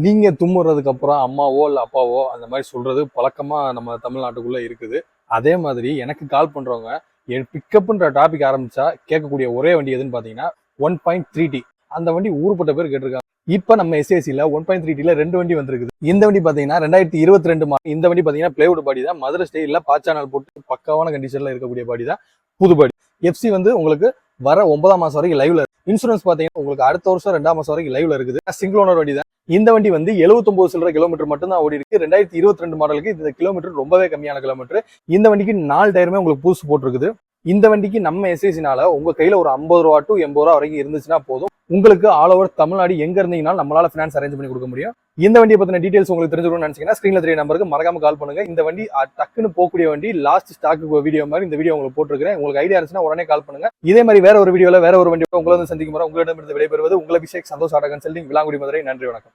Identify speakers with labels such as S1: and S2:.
S1: நீங்க தும்முறதுக்கு அப்புறம் அம்மாவோ இல்ல அப்பாவோ அந்த மாதிரி சொல்றது பழக்கமா நம்ம தமிழ்நாட்டுக்குள்ள இருக்குது. அதே மாதிரி எனக்கு கால் பண்றவங்க பிக்கப்ன்ற டாபிக் ஆரம்பிச்சா கேட்கக்கூடிய ஒரே வண்டி எதுன்னு பாத்தீங்கன்னா 1.3T. அந்த வண்டி ஊருப்பட்ட பேர் கேட்டிருக்காங்க. இப்ப நம்ம எஸ்ஏசில 1.3Tல 2 வண்டி வந்திருக்குது. இந்த வண்டி பாத்தீங்கன்னா 2022 இந்த வண்டி பாத்தீங்கன்னா பிளைவுட் பாடி தான். மதுரை ஸ்டைல்ல பாச்சானல் போட்டு பக்காவான கண்டிஷன்ல இருக்கக்கூடிய பாடி தான், புது பாடி. எஃப்சி வந்து உங்களுக்கு வர 9ஆம் மாசம் வரைக்கும் லைவ்ல இருக்கு. இன்சூரன்ஸ் பாத்தீங்கன்னா உங்களுக்கு அடுத்த வருஷம் 2ஆம் மாசம் வரைக்கும் லைவ்ல இருக்குது. சிங்கிள் ஓனர் வண்டி தான். இந்த வண்டி வந்து 79 சில்லற கிலோமீட்டர் மட்டும் தான் ஓடி இருக்கு. 2022 மாடலுக்கு இந்த கிலோமீட்டர் ரொம்பவே கம்மியான கிலோமீட்டர். இந்த வண்டிக்கு 4 டயருமே உங்களுக்கு புதுசு போட்டிருக்குது. இந்த வண்டிக்கு நம்ம எஸ்ஏசினால உங்க கையில ஒரு 50 ரூபா டு 80 ரூபா வரைக்கும் இருந்துச்சுன்னா போதும், உங்களுக்கு ஆல் ஓவர் தமிழ்நாடு எங்க இருந்தீங்கனாலும் நம்மளால ஃபினான்ஸ் அரேஞ்ச் பண்ணி கொடுக்க முடியும். இந்த வண்டியை பத்தின டீடைல்ஸ் உங்களுக்கு தெரிஞ்சுக்கணும்னு நினைச்சீங்கன்னா ஸ்கிரீன்ல தெரிய நம்பருக்கு மறக்காம கால் பண்ணுங்க. இந்த வண்டி டக்குன்னு போகக்கூடிய வண்டி, லாஸ்ட் ஸ்டாக் வீடியோ மாதிரி இந்த வீடியோ உங்களுக்கு போட்டுருக்கேன். உங்களுக்கு ஐடியா இருந்துச்சுன்னா உடனே கால் பண்ணுங்க. இதே மாதிரி வேற ஒரு வீடியோல வேற ஒரு வண்டியோட உங்களை வந்து சந்திக்கும் முறை உங்களிடமிருந்து விடைபெறுவது உங்கள் அபிஷேக், சந்தோஷ் ஆட்டோ கன்சல்டிங், விலாங்குடி, மதுரை. நன்றி, வணக்கம்.